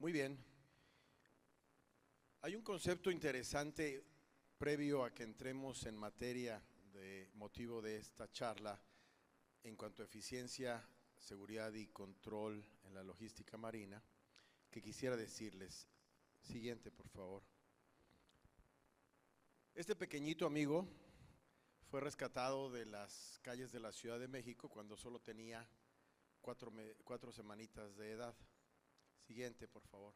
Muy bien. Hay un concepto interesante previo a que entremos en materia de motivo de esta charla en cuanto a eficiencia, seguridad y control en la logística marina, que quisiera decirles. Siguiente, por favor. Este pequeñito amigo fue rescatado de las calles de la Ciudad de México cuando solo tenía cuatro semanitas de edad. Siguiente, por favor.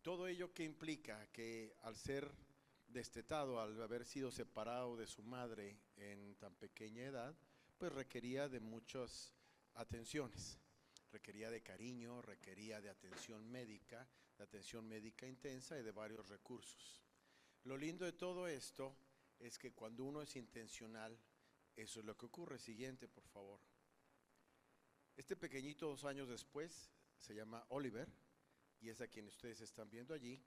Todo ello que implica que al ser destetado, al haber sido separado de su madre en tan pequeña edad, pues requería de muchas atenciones. Requería de cariño, requería de atención médica intensa y de varios recursos. Lo lindo de todo esto es que cuando uno es intencional, eso es lo que ocurre. Siguiente, por favor. Este pequeñito 2 años después se llama Oliver y es a quien ustedes están viendo allí.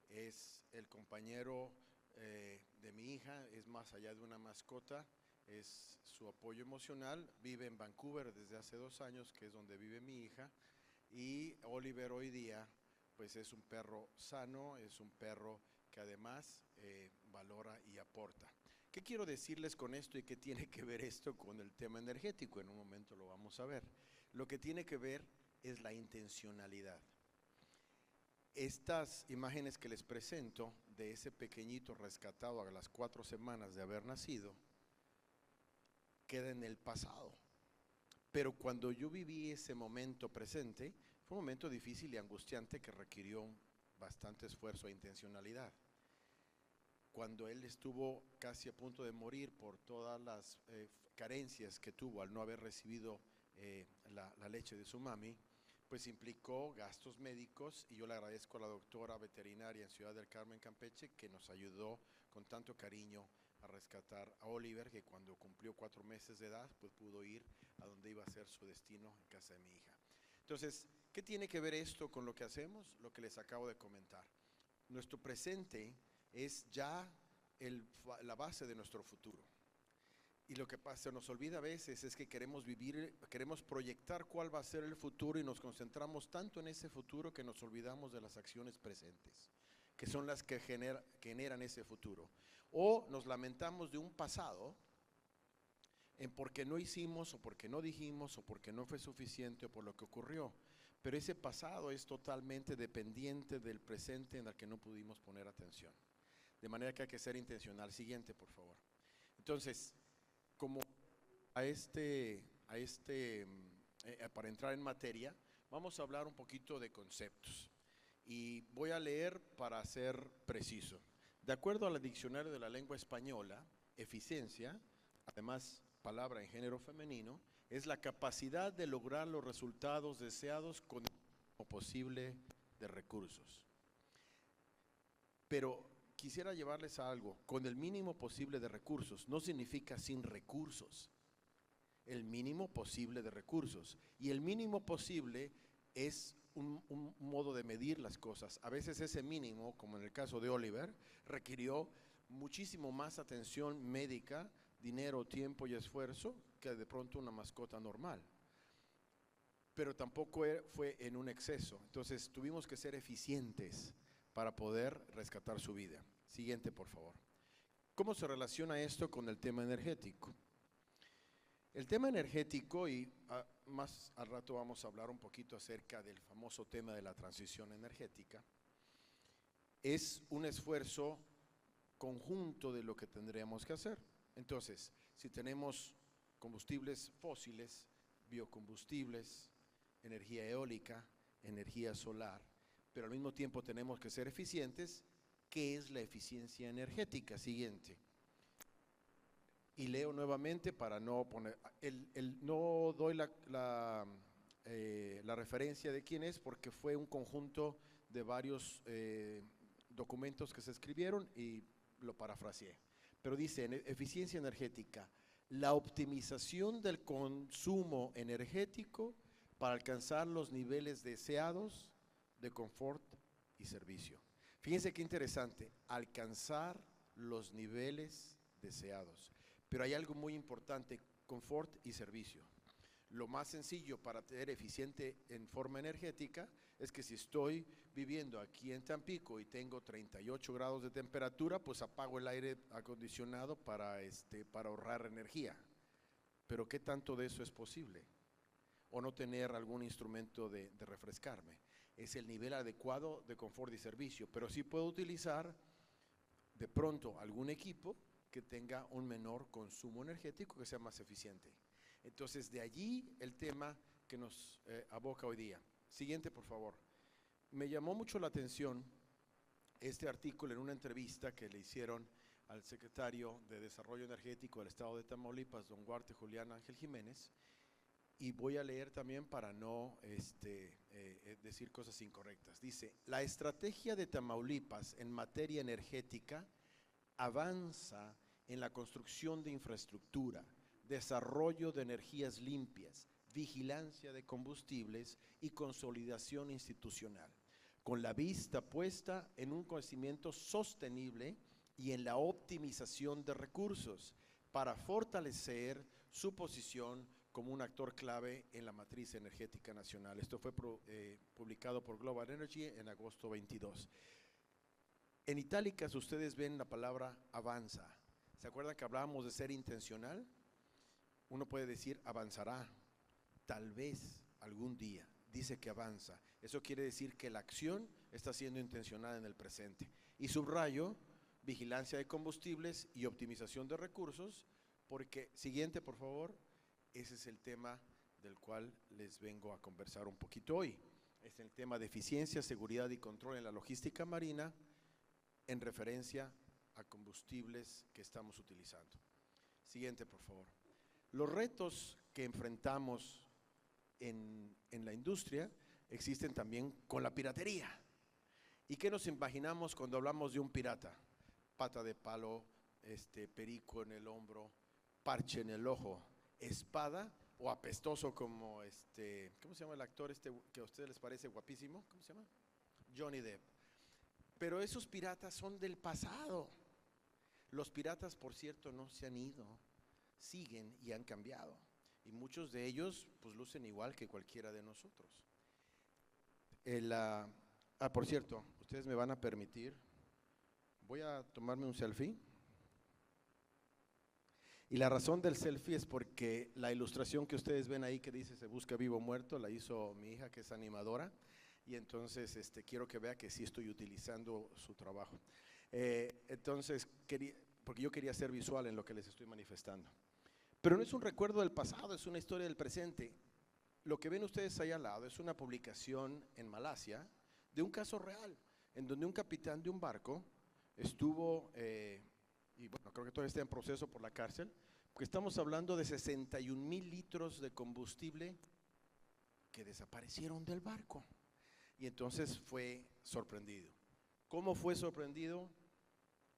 Es el compañero de mi hija, es más allá de una mascota, es su apoyo emocional. Vive en Vancouver desde hace 2 años, que es donde vive mi hija, y Oliver hoy día pues es un perro sano, es un perro que además valora y aporta. ¿Qué quiero decirles con esto y qué tiene que ver esto con el tema energético? En un momento lo vamos a ver. Lo que tiene que ver es la intencionalidad. Estas imágenes que les presento de ese pequeñito rescatado a las 4 semanas de haber nacido, queda en el pasado. Pero cuando yo viví ese momento presente, fue un momento difícil y angustiante que requirió bastante esfuerzo e intencionalidad. Cuando él estuvo casi a punto de morir por todas las carencias que tuvo al no haber recibido la leche de su mami, pues implicó gastos médicos, y yo le agradezco a la doctora veterinaria en Ciudad del Carmen, Campeche, que nos ayudó con tanto cariño a rescatar a Oliver, que cuando cumplió 4 meses de edad, pues pudo ir a donde iba a ser su destino, en casa de mi hija. Entonces, ¿qué tiene que ver esto con lo que hacemos? Lo que les acabo de comentar. Nuestro presente es ya la base de nuestro futuro. Y lo que pasa, nos olvida a veces es que queremos vivir, queremos proyectar cuál va a ser el futuro y nos concentramos tanto en ese futuro que nos olvidamos de las acciones presentes, que son las que generan ese futuro. O nos lamentamos de un pasado en porque no hicimos o porque no dijimos o porque no fue suficiente o por lo que ocurrió. Pero ese pasado es totalmente dependiente del presente en el que no pudimos poner atención. De manera que hay que ser intencional. Siguiente, por favor. Entonces, como para entrar en materia, vamos a hablar un poquito de conceptos. Y voy a leer para ser preciso. De acuerdo al diccionario de la lengua española, eficiencia, además palabra en género femenino, es la capacidad de lograr los resultados deseados con el mínimo posible de recursos. Pero quisiera llevarles a algo, con el mínimo posible de recursos, no significa sin recursos, el mínimo posible de recursos. Y el mínimo posible es un modo de medir las cosas. A veces ese mínimo, como en el caso de Oliver, requirió muchísimo más atención médica, dinero, tiempo y esfuerzo que de pronto una mascota normal. Pero tampoco fue en un exceso. Entonces tuvimos que ser eficientes para poder rescatar su vida. Siguiente, por favor. ¿Cómo se relaciona esto con el tema energético? El tema energético, y más al rato vamos a hablar un poquito acerca del famoso tema de la transición energética, es un esfuerzo conjunto de lo que tendríamos que hacer. Entonces, si tenemos combustibles fósiles, biocombustibles, energía eólica, energía solar, pero al mismo tiempo tenemos que ser eficientes, ¿qué es la eficiencia energética? Siguiente. Y leo nuevamente para no poner, no doy la referencia de quién es porque fue un conjunto de varios documentos que se escribieron y lo parafraseé. Pero dice, eficiencia energética, la optimización del consumo energético para alcanzar los niveles deseados de confort y servicio. Fíjense qué interesante, alcanzar los niveles deseados. Pero hay algo muy importante, confort y servicio. Lo más sencillo para ser eficiente en forma energética es que si estoy viviendo aquí en Tampico y tengo 38 grados de temperatura, pues apago el aire acondicionado para ahorrar energía. Pero ¿qué tanto de eso es posible? O no tener algún instrumento de refrescarme. Es el nivel adecuado de confort y servicio, pero sí puedo utilizar de pronto algún equipo que tenga un menor consumo energético, que sea más eficiente. Entonces, de allí el tema que nos aboca hoy día. Siguiente, por favor. Me llamó mucho la atención este artículo en una entrevista que le hicieron al secretario de Desarrollo Energético del Estado de Tamaulipas, don Huarte Julián Ángel Jiménez, y voy a leer también para no decir cosas incorrectas. Dice, la estrategia de Tamaulipas en materia energética avanza en la construcción de infraestructura, desarrollo de energías limpias, vigilancia de combustibles y consolidación institucional, con la vista puesta en un crecimiento sostenible y en la optimización de recursos para fortalecer su posición como un actor clave en la matriz energética nacional. Esto fue publicado por Global Energy en agosto 22. En itálicas ustedes ven la palabra avanza. ¿Se acuerdan que hablábamos de ser intencional? Uno puede decir avanzará, tal vez algún día. Dice que avanza. Eso quiere decir que la acción está siendo intencionada en el presente. Y subrayo, vigilancia de combustibles y optimización de recursos, porque, siguiente por favor, ese es el tema del cual les vengo a conversar un poquito hoy. Es el tema de eficiencia, seguridad y control en la logística marina en referencia a combustibles que estamos utilizando. Siguiente, por favor. Los retos que enfrentamos en la industria existen también con la piratería. ¿Y qué nos imaginamos cuando hablamos de un pirata? Pata de palo, perico en el hombro, parche en el ojo, espada o apestoso como ¿cómo se llama el actor que a ustedes les parece guapísimo? ¿Cómo se llama? Johnny Depp. Pero esos piratas son del pasado. Los piratas, por cierto, no se han ido, siguen y han cambiado. Y muchos de ellos pues lucen igual que cualquiera de nosotros. Por cierto, ustedes me van a permitir, voy a tomarme un selfie. Y la razón del selfie es porque la ilustración que ustedes ven ahí que dice se busca vivo o muerto, la hizo mi hija que es animadora. Y entonces quiero que vea que sí estoy utilizando su trabajo. Entonces, porque yo quería ser visual en lo que les estoy manifestando. Pero no es un recuerdo del pasado, es una historia del presente. Lo que ven ustedes ahí al lado es una publicación en Malasia de un caso real, en donde un capitán de un barco estuvo, y bueno, creo que todavía está en proceso por la cárcel, porque estamos hablando de 61,000 litros de combustible que desaparecieron del barco. Y entonces fue sorprendido. ¿Cómo fue sorprendido?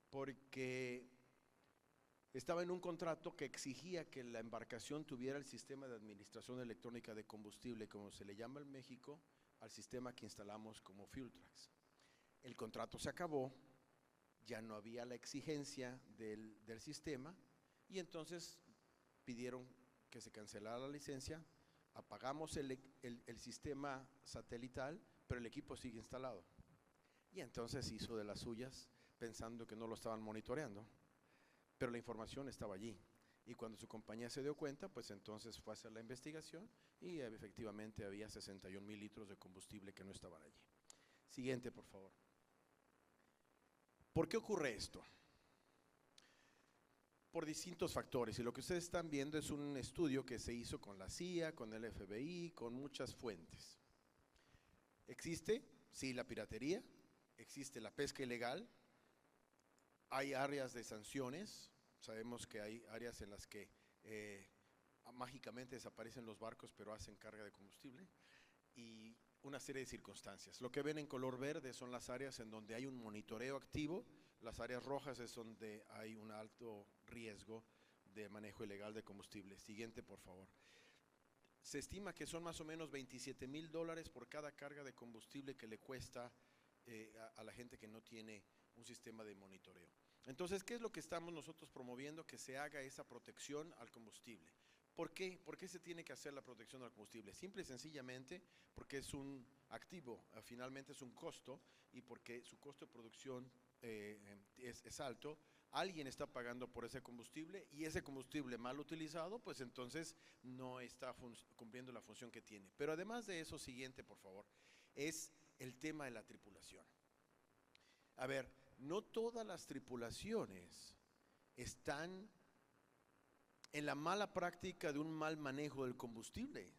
Porque estaba en un contrato que exigía que la embarcación tuviera el sistema de administración electrónica de combustible, como se le llama en México, al sistema que instalamos como FuelTrax. El contrato se acabó, ya no había la exigencia del sistema y entonces pidieron que se cancelara la licencia, apagamos el sistema satelital, pero el equipo sigue instalado. Y entonces hizo de las suyas pensando que no lo estaban monitoreando, pero la información estaba allí. Y cuando su compañía se dio cuenta, pues entonces fue a hacer la investigación y efectivamente había 61,000 litros de combustible que no estaban allí. Siguiente, por favor. ¿Por qué ocurre esto? Por distintos factores, y lo que ustedes están viendo es un estudio que se hizo con la CIA, con el FBI, con muchas fuentes. ¿Existe? Sí, la piratería, existe la pesca ilegal, hay áreas de sanciones, sabemos que hay áreas en las que mágicamente desaparecen los barcos pero hacen carga de combustible, y una serie de circunstancias. Lo que ven en color verde son las áreas en donde hay un monitoreo activo, las áreas rojas es donde hay un alto riesgo de manejo ilegal de combustible. Siguiente, por favor. Se estima que son más o menos $27,000 por cada carga de combustible que le cuesta a la gente que no tiene un sistema de monitoreo. Entonces, ¿qué es lo que estamos nosotros promoviendo? Que se haga esa protección al combustible. ¿Por qué? ¿Por qué se tiene que hacer la protección del combustible? Simple y sencillamente porque es un activo, finalmente es un costo, y porque su costo de producción es alto. Alguien está pagando por ese combustible, y ese combustible mal utilizado, pues entonces no está cumpliendo la función que tiene. Pero además de eso, siguiente por favor, es el tema de la tripulación. A ver, no todas las tripulaciones están en la mala práctica de un mal manejo del combustible.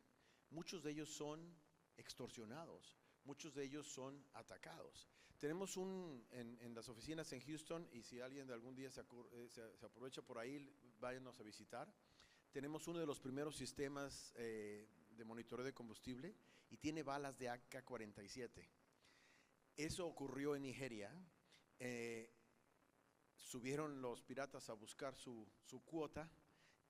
Muchos de ellos son extorsionados, muchos de ellos son atacados. Tenemos en las oficinas en Houston, y si alguien de algún día se aprovecha por ahí, váyanos a visitar. Tenemos uno de los primeros sistemas de monitoreo de combustible, y tiene balas de AK-47. Eso ocurrió en Nigeria. Subieron los piratas a buscar su cuota,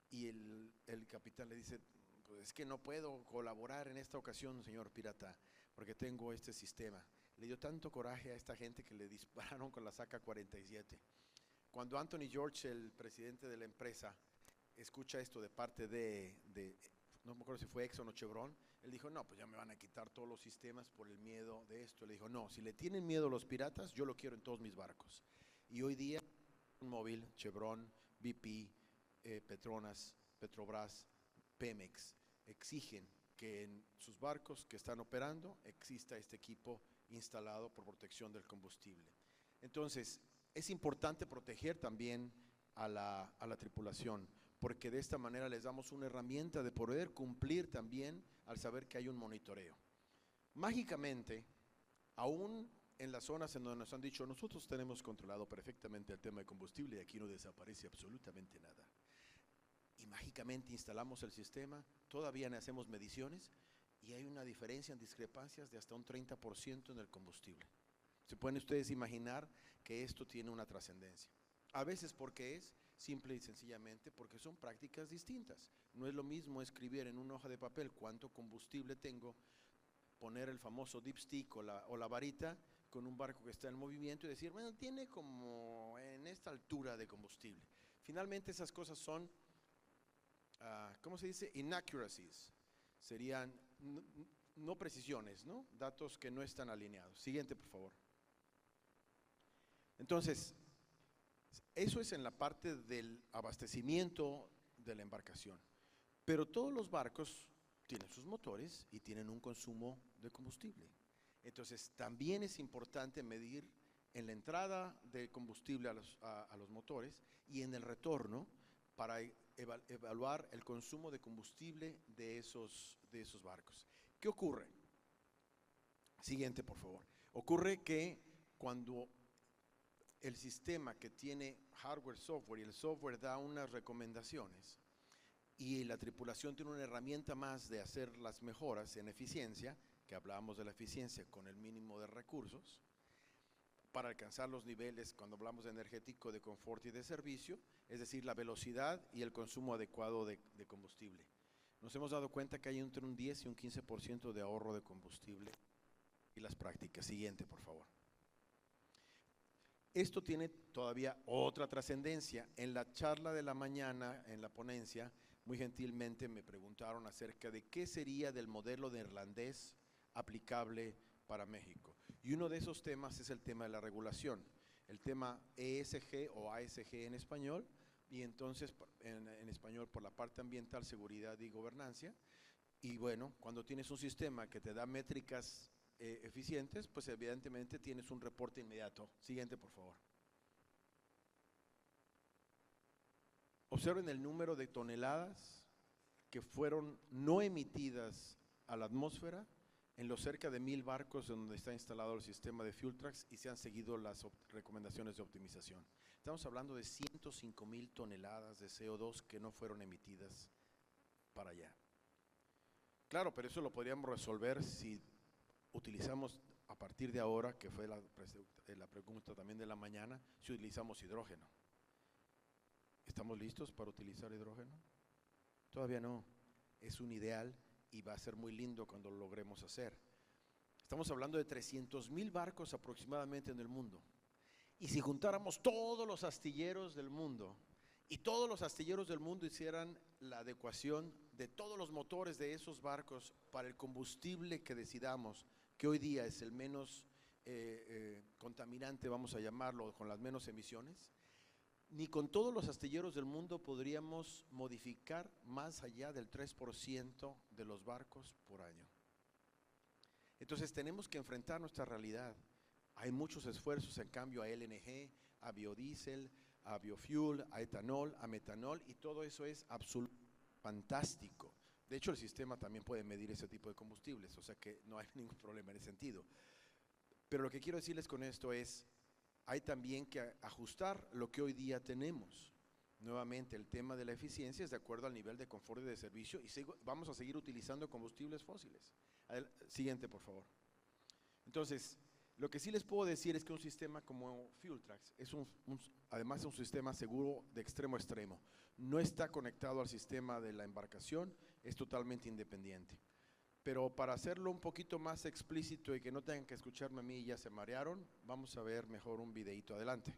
y el capitán le dice, pues es que no puedo colaborar en esta ocasión, señor pirata, porque tengo este sistema. Le dio tanto coraje a esta gente que le dispararon con la AK-47. Cuando Anthony George, el presidente de la empresa, escucha esto de parte no me acuerdo si fue Exxon o Chevron, él dijo, no, pues ya me van a quitar todos los sistemas por el miedo de esto. Le dijo, no, si le tienen miedo los piratas, yo lo quiero en todos mis barcos. Y hoy día, Móvil, Chevron, BP, Petronas, Petrobras, Pemex, exigen que en sus barcos que están operando exista este equipo instalado por protección del combustible. Entonces, es importante proteger también a la tripulación, porque de esta manera les damos una herramienta de poder cumplir también al saber que hay un monitoreo. Mágicamente, aún en las zonas en donde nos han dicho, nosotros tenemos controlado perfectamente el tema de combustible y aquí no desaparece absolutamente nada, y mágicamente instalamos el sistema, todavía no hacemos mediciones, y hay una diferencia en discrepancias de hasta un 30% en el combustible. ¿Se pueden ustedes imaginar que esto tiene una trascendencia? A veces porque es simple y sencillamente porque son prácticas distintas. No es lo mismo escribir en una hoja de papel cuánto combustible tengo, poner el famoso dipstick o la varita con un barco que está en movimiento y decir, bueno, tiene como en esta altura de combustible. Finalmente esas cosas son, ¿cómo se dice? Inaccuracies. Serían no precisiones, ¿no? Datos que no están alineados. Siguiente, por favor. Entonces, eso es en la parte del abastecimiento de la embarcación. Pero todos los barcos tienen sus motores y tienen un consumo de combustible. Entonces, también es importante medir en la entrada de combustible a los motores y en el retorno para evaluar el consumo de combustible de esos barcos. ¿Qué ocurre? Siguiente, por favor. Ocurre que cuando el sistema que tiene hardware, software, y el software da unas recomendaciones, y la tripulación tiene una herramienta más de hacer las mejoras en eficiencia, que hablábamos de la eficiencia con el mínimo de recursos, para alcanzar los niveles, cuando hablamos de energético, de confort y de servicio, es decir, la velocidad y el consumo adecuado de combustible. Nos hemos dado cuenta que hay entre un 10 y un 15% de ahorro de combustible, y las prácticas. Siguiente, por favor. Esto tiene todavía otra trascendencia. En la charla de la mañana, en la ponencia, muy gentilmente me preguntaron acerca de qué sería del modelo neerlandés aplicable para México. Y uno de esos temas es el tema de la regulación, el tema ESG o ASG en español, y entonces en español por la parte ambiental, seguridad y gobernancia. Y bueno, cuando tienes un sistema que te da métricas eficientes, pues evidentemente tienes un reporte inmediato. Siguiente, por favor. Observen el número de toneladas que fueron no emitidas a la atmósfera en los cerca de 1000 barcos donde está instalado el sistema de fuel trucks y se han seguido las recomendaciones de optimización. Estamos hablando de 105,000 toneladas de CO2 que no fueron emitidas para allá. Claro, pero eso lo podríamos resolver si utilizamos a partir de ahora, que fue la pregunta también de la mañana, si utilizamos hidrógeno. ¿Estamos listos para utilizar hidrógeno? Todavía no. Es un ideal y va a ser muy lindo cuando lo logremos hacer. Estamos hablando de 300,000 barcos aproximadamente en el mundo. Y si juntáramos todos los astilleros del mundo y todos los astilleros del mundo hicieran la adecuación de todos los motores de esos barcos para el combustible que decidamos, que hoy día es el menos contaminante, vamos a llamarlo, con las menos emisiones, ni con todos los astilleros del mundo podríamos modificar más allá del 3% de los barcos por año. Entonces tenemos que enfrentar nuestra realidad. Hay muchos esfuerzos en cambio a LNG, a biodiesel, a biofuel, a etanol, a metanol, y todo eso es absolutamente fantástico. De hecho, el sistema también puede medir ese tipo de combustibles, o sea que no hay ningún problema en ese sentido. Pero lo que quiero decirles con esto es, hay también que ajustar lo que hoy día tenemos. Nuevamente, el tema de la eficiencia es de acuerdo al nivel de confort y de servicio, y vamos a seguir utilizando combustibles fósiles. Siguiente, por favor. Entonces, lo que sí les puedo decir es que un sistema como FuelTrax es además es un sistema seguro de extremo a extremo. No está conectado al sistema de la embarcación, es totalmente independiente. Pero para hacerlo un poquito más explícito y que no tengan que escucharme a mí y ya se marearon, vamos a ver mejor un videito. Adelante.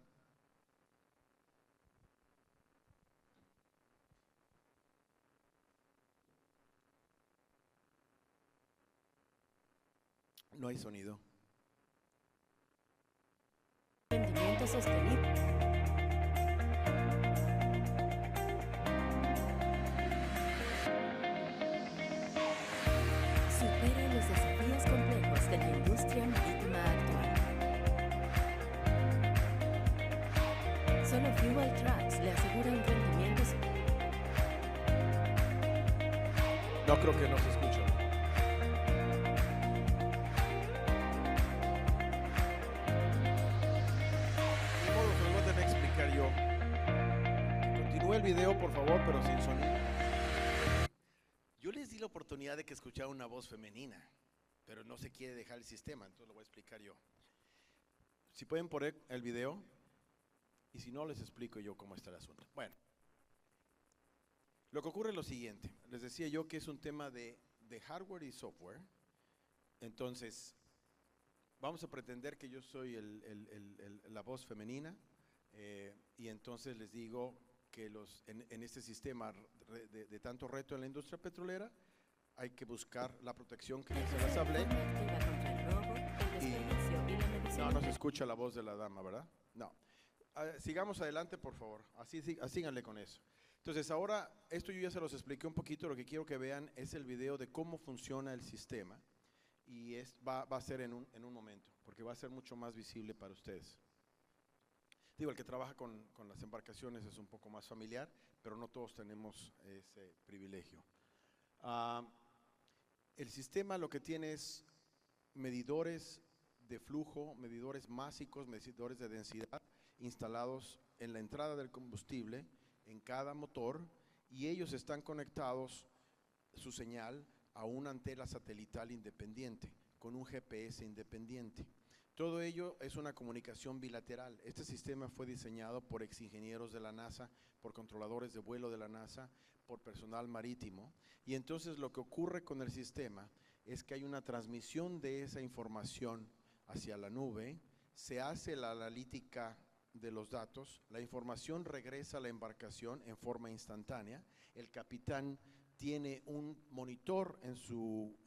No hay sonido. Rendimiento sostenible. Supera los desafíos complejos de la industria marítima actual. Solo FuelTrax le asegura un rendimiento. No creo que no se escuche. Ni modo, se lo voy a tener que explicar yo. Continúe el video, por favor, pero sin sonido. Yo les di la oportunidad de que escucharan una voz femenina, pero no se quiere dejar el sistema, entonces lo voy a explicar yo. Si pueden poner el video, y si no, les explico yo cómo está el asunto. Bueno, lo que ocurre es lo siguiente. Les decía yo que es un tema de hardware y software. Entonces, vamos a pretender que yo soy la voz femenina, y entonces les digo que en este sistema de tanto reto en la industria petrolera, hay que buscar la protección que ya se las hablé. No se escucha la voz de la dama, ¿verdad? No. Sigamos adelante, por favor. Síganle con eso. Entonces, ahora, esto yo ya se los expliqué un poquito. Lo que quiero que vean es el video de cómo funciona el sistema. Y va a ser en un momento, porque va a ser mucho más visible para ustedes. Digo, el que trabaja con las embarcaciones es un poco más familiar, pero no todos tenemos ese privilegio. El sistema lo que tiene es medidores de flujo, medidores másicos, medidores de densidad instalados en la entrada del combustible, en cada motor, y ellos están conectados, su señal, a una antena satelital independiente, con un GPS independiente. Todo ello es una comunicación bilateral. Este sistema fue diseñado por exingenieros de la NASA, por controladores de vuelo de la NASA, por personal marítimo, y entonces lo que ocurre con el sistema es que hay una transmisión de esa información hacia la nube, se hace la analítica de los datos, la información regresa a la embarcación en forma instantánea, el capitán tiene un monitor en su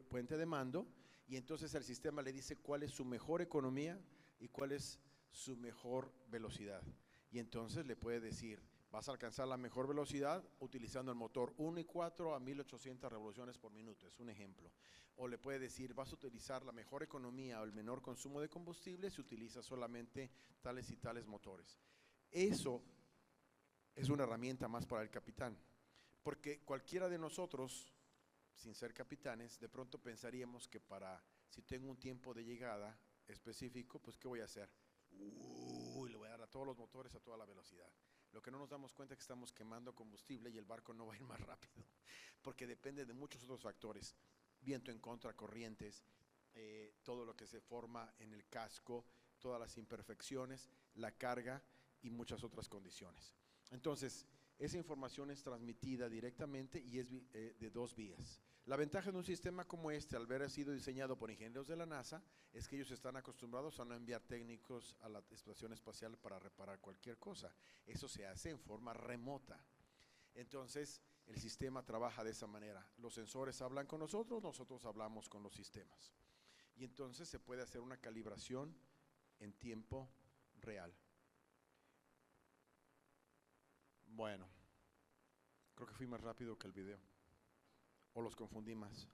puente de mando, y entonces el sistema le dice cuál es su mejor economía y cuál es su mejor velocidad. Y entonces le puede decir, vas a alcanzar la mejor velocidad utilizando el motor 1.4 a 1800 revoluciones por minuto, es un ejemplo. O le puede decir, vas a utilizar la mejor economía o el menor consumo de combustible si utilizas solamente tales y tales motores. Eso es una herramienta más para el capitán, porque cualquiera de nosotros, sin ser capitanes, de pronto pensaríamos que si tengo un tiempo de llegada específico, pues ¿qué voy a hacer? Le voy a dar a todos los motores a toda la velocidad. Lo que no nos damos cuenta es que estamos quemando combustible y el barco no va a ir más rápido, porque depende de muchos otros factores, viento en contra, corrientes, todo lo que se forma en el casco, todas las imperfecciones, la carga y muchas otras condiciones. Entonces, esa información es transmitida directamente y es de dos vías. La ventaja de un sistema como este, al haber sido diseñado por ingenieros de la NASA, es que ellos están acostumbrados a no enviar técnicos a la estación espacial para reparar cualquier cosa. Eso se hace en forma remota. Entonces, el sistema trabaja de esa manera. Los sensores hablan con nosotros, nosotros hablamos con los sistemas. Y entonces se puede hacer una calibración en tiempo real. Bueno, creo que fui más rápido que el video. O los confundí más.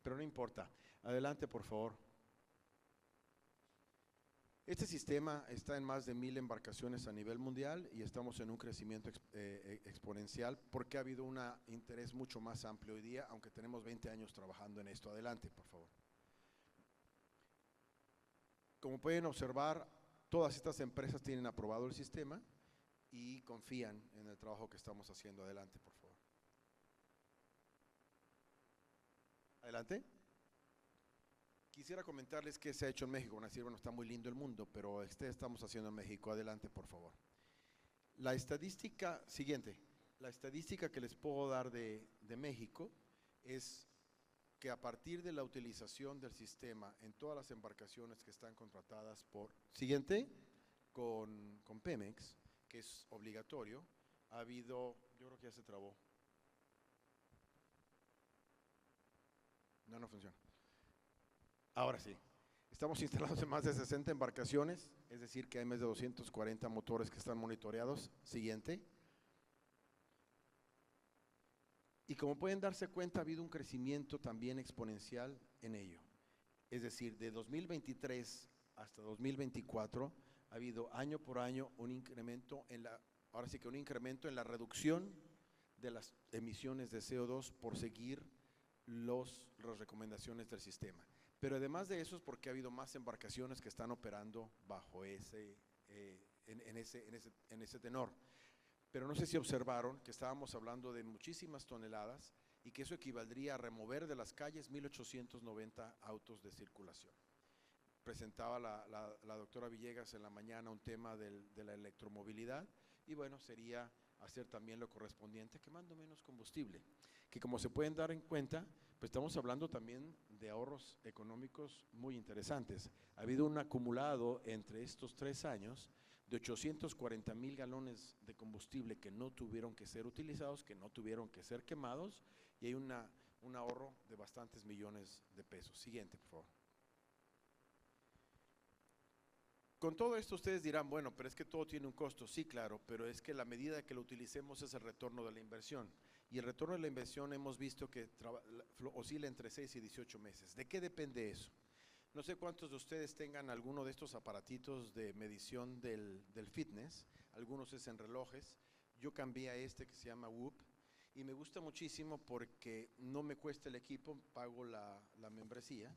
Pero no importa. Adelante, por favor. Este sistema está en más de 1000 embarcaciones a nivel mundial y estamos en un crecimiento exponencial porque ha habido un interés mucho más amplio hoy día, aunque tenemos 20 años trabajando en esto. Adelante, por favor. Como pueden observar, todas estas empresas tienen aprobado el sistema y confían en el trabajo que estamos haciendo. Adelante, por favor. Adelante. Quisiera comentarles qué se ha hecho en México. Van a decir, bueno, está muy lindo el mundo, pero estamos haciendo en México. Adelante, por favor. La estadística siguiente, la estadística que les puedo dar de México es que a partir de la utilización del sistema en todas las embarcaciones que están contratadas con Pemex, que es obligatorio, ha habido, yo creo que ya se trabó. No funciona. Ahora sí, estamos instalados en más de 60 embarcaciones, es decir que hay más de 240 motores que están monitoreados. Siguiente. Y como pueden darse cuenta, ha habido un crecimiento también exponencial en ello. Es decir, de 2023 hasta 2024 ha habido año por año un incremento en la reducción de las emisiones de CO2 por seguir las recomendaciones del sistema. Pero además de eso es porque ha habido más embarcaciones que están operando bajo en ese tenor. Pero no sé si observaron que estábamos hablando de muchísimas toneladas y que eso equivaldría a remover de las calles 1890 autos de circulación. Presentaba la doctora Villegas en la mañana un tema de la electromovilidad y bueno, sería hacer también lo correspondiente quemando menos combustible, que como se pueden dar en cuenta, pues estamos hablando también de ahorros económicos muy interesantes. Ha habido un acumulado entre estos 3 años de 840,000 galones de combustible que no tuvieron que ser utilizados, que no tuvieron que ser quemados, y hay un ahorro de bastantes millones de pesos. Siguiente, por favor. Con todo esto ustedes dirán, bueno, pero es que todo tiene un costo. Sí, claro, pero es que la medida que lo utilicemos es el retorno de la inversión. Y el retorno de la inversión hemos visto que oscila entre 6 y 18 meses. ¿De qué depende eso? No sé cuántos de ustedes tengan alguno de estos aparatitos de medición del fitness, algunos es en relojes. Yo cambié a este que se llama Whoop y me gusta muchísimo porque no me cuesta el equipo, pago la membresía,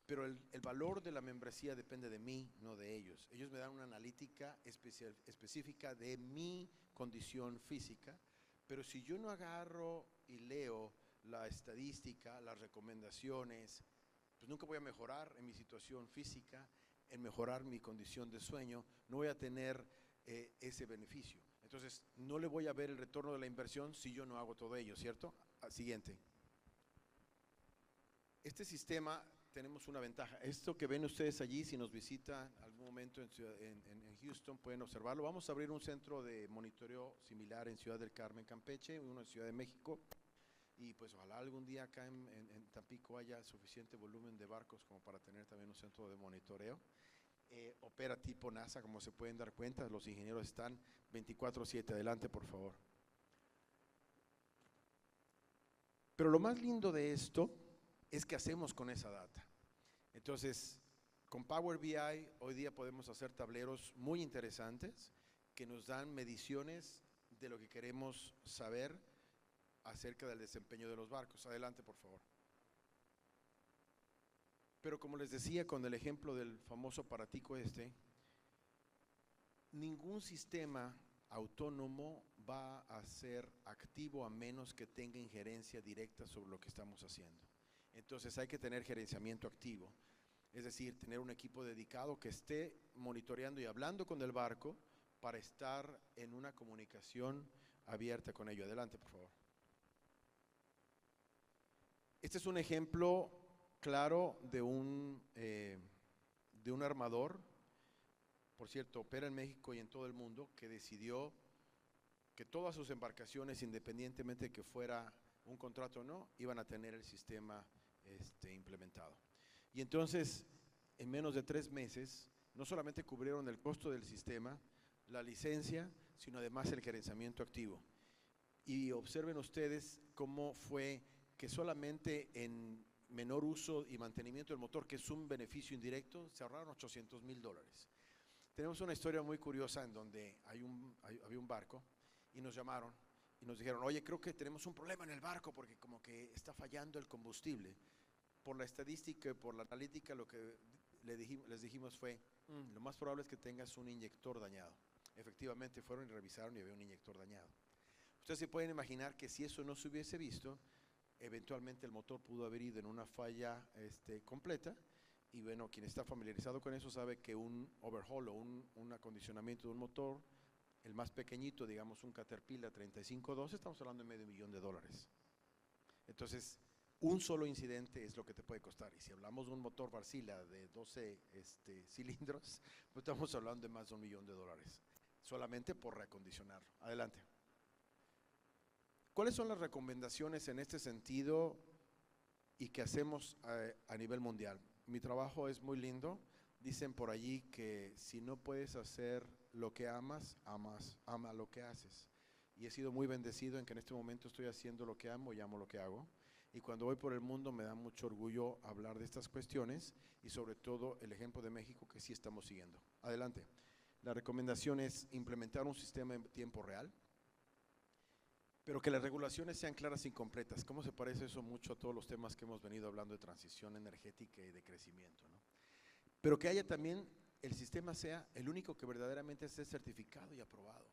pero el valor de la membresía depende de mí, no de ellos. Ellos me dan una analítica específica de mi condición física, pero si yo no agarro y leo la estadística, las recomendaciones, pues nunca voy a mejorar en mi situación física, en mejorar mi condición de sueño, no voy a tener ese beneficio. Entonces, no le voy a ver el retorno de la inversión si yo no hago todo ello, ¿cierto? Siguiente. Este sistema, tenemos una ventaja. Esto que ven ustedes allí, si nos visitan algún momento en Houston, pueden observarlo. Vamos a abrir un centro de monitoreo similar en Ciudad del Carmen, Campeche, uno en Ciudad de México. Y pues ojalá algún día acá en Tampico haya suficiente volumen de barcos como para tener también un centro de monitoreo. Opera tipo NASA, como se pueden dar cuenta, los ingenieros están 24/7. Adelante, por favor. Pero lo más lindo de esto es que hacemos con esa data. Entonces, con Power BI hoy día podemos hacer tableros muy interesantes que nos dan mediciones de lo que queremos saber acerca del desempeño de los barcos. Adelante, por favor. Pero como les decía con el ejemplo del famoso aparatico ningún sistema autónomo va a ser activo a menos que tenga injerencia directa sobre lo que estamos haciendo. Entonces hay que tener gerenciamiento activo, es decir, tener un equipo dedicado que esté monitoreando y hablando con el barco para estar en una comunicación abierta con ello. Adelante, por favor. Este es un ejemplo claro de un armador, por cierto, opera en México y en todo el mundo, que decidió que todas sus embarcaciones, independientemente de que fuera un contrato o no, iban a tener el sistema implementado. Y entonces, en menos de 3 meses, no solamente cubrieron el costo del sistema, la licencia, sino además el gerenciamiento activo. Y observen ustedes cómo fue que solamente en menor uso y mantenimiento del motor, que es un beneficio indirecto, se ahorraron $800,000. Tenemos una historia muy curiosa en donde había un barco y nos llamaron y nos dijeron, oye, creo que tenemos un problema en el barco porque como que está fallando el combustible. Por la estadística y por la analítica, lo que les dijimos fue, lo más probable es que tengas un inyector dañado. Efectivamente fueron y revisaron y había un inyector dañado. Ustedes se pueden imaginar que si eso no se hubiese visto, eventualmente el motor pudo haber ido en una falla completa, y bueno, quien está familiarizado con eso sabe que un overhaul o un acondicionamiento de un motor, el más pequeñito, digamos un Caterpillar 3512, estamos hablando de $500,000. Entonces, un solo incidente es lo que te puede costar, y si hablamos de un motor Wärtsilä de 12 cilindros, pues estamos hablando de más de $1,000,000, solamente por reacondicionarlo. Adelante. ¿Cuáles son las recomendaciones en este sentido y que hacemos a nivel mundial? Mi trabajo es muy lindo. Dicen por allí que si no puedes hacer lo que amas, ama lo que haces. Y he sido muy bendecido en que en este momento estoy haciendo lo que amo y amo lo que hago. Y cuando voy por el mundo me da mucho orgullo hablar de estas cuestiones y sobre todo el ejemplo de México que sí estamos siguiendo. Adelante. La recomendación es implementar un sistema en tiempo real, pero que las regulaciones sean claras y completas. ¿Cómo se parece eso mucho a todos los temas que hemos venido hablando de transición energética y de crecimiento, ¿no? Pero que haya también, el sistema sea el único que verdaderamente esté certificado y aprobado.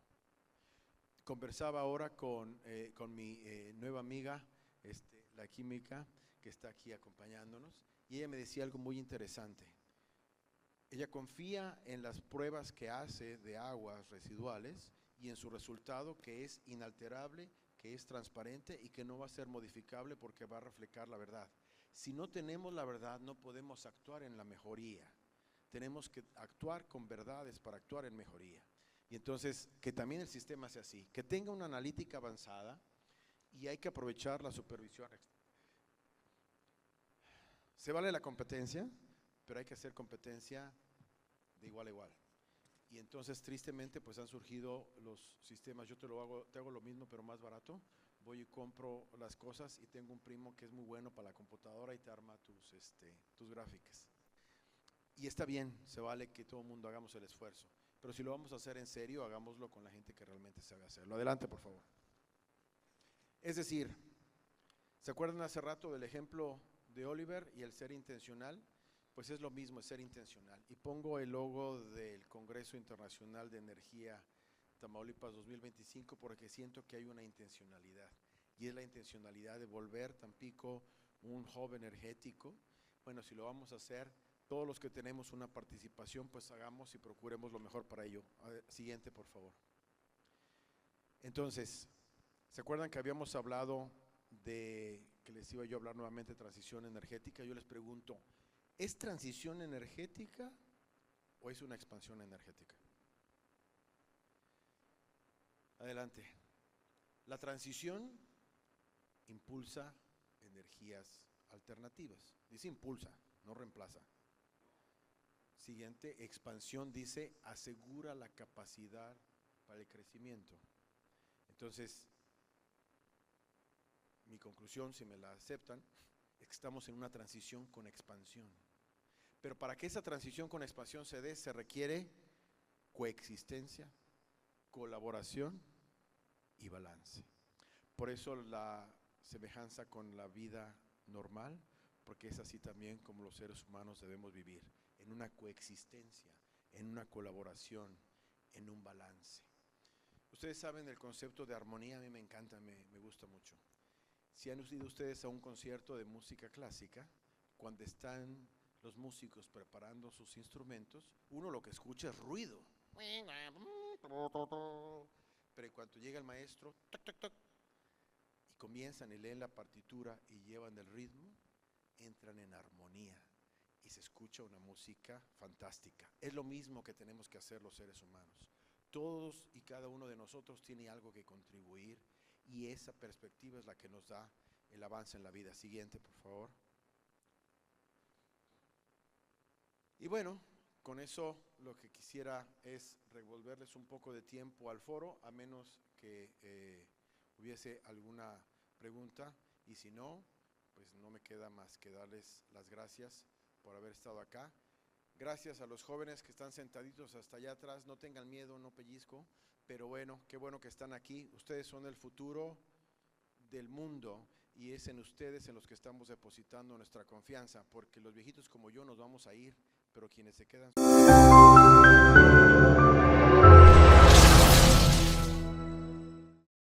Conversaba ahora con mi nueva amiga, la química, que está aquí acompañándonos, y ella me decía algo muy interesante. Ella confía en las pruebas que hace de aguas residuales y en su resultado, que es inalterable, que es transparente y que no va a ser modificable porque va a reflejar la verdad. Si no tenemos la verdad, no podemos actuar en la mejoría. Tenemos que actuar con verdades para actuar en mejoría. Y entonces, que también el sistema sea así, que tenga una analítica avanzada, y hay que aprovechar la supervisión. Se vale la competencia, pero hay que hacer competencia de igual a igual. Y entonces, tristemente, pues han surgido los sistemas. Yo te hago lo mismo, pero más barato. Voy y compro las cosas y tengo un primo que es muy bueno para la computadora y te arma tus gráficas. Y está bien, se vale que todo el mundo hagamos el esfuerzo. Pero si lo vamos a hacer en serio, hagámoslo con la gente que realmente sabe hacerlo. Adelante, por favor. Es decir, ¿se acuerdan hace rato del ejemplo de Oliver y el ser intencional? Pues es lo mismo, es ser intencional. Y pongo el logo del Congreso Internacional de Energía Tamaulipas 2025 porque siento que hay una intencionalidad. Y es la intencionalidad de volver Tampico un hub energético. Bueno, si lo vamos a hacer, todos los que tenemos una participación, pues hagamos y procuremos lo mejor para ello. Siguiente, por favor. Entonces, ¿se acuerdan que habíamos hablado de que les iba yo a hablar nuevamente de transición energética? Yo les pregunto, ¿es transición energética o es una expansión energética? Adelante. La transición impulsa energías alternativas. Dice impulsa, no reemplaza. Siguiente, expansión dice asegura la capacidad para el crecimiento. Entonces, mi conclusión, si me la aceptan, es que estamos en una transición con expansión. Pero para que esa transición con expansión se dé, se requiere coexistencia, colaboración y balance. Por eso la semejanza con la vida normal, porque es así también como los seres humanos debemos vivir, en una coexistencia, en una colaboración, en un balance. Ustedes saben el concepto de armonía, a mí me encanta, me gusta mucho. Si han ido ustedes a un concierto de música clásica, cuando están los músicos preparando sus instrumentos, uno lo que escucha es ruido. pero en cuanto llega el maestro, toc, toc, toc, y comienzan y leen la partitura y llevan el ritmo, entran en armonía y se escucha una música fantástica. Es lo mismo que tenemos que hacer los seres humanos. Todos y cada uno de nosotros tiene algo que contribuir y esa perspectiva es la que nos da el avance en la vida. Siguiente, por favor. Y bueno, con eso lo que quisiera es revolverles un poco de tiempo al foro, a menos que hubiese alguna pregunta, y si no, pues no me queda más que darles las gracias por haber estado acá. Gracias a los jóvenes que están sentaditos hasta allá atrás, no tengan miedo, no pellizco, pero bueno, qué bueno que están aquí. Ustedes son el futuro del mundo y es en ustedes en los que estamos depositando nuestra confianza, porque los viejitos como yo nos vamos a ir, pero quienes se quedan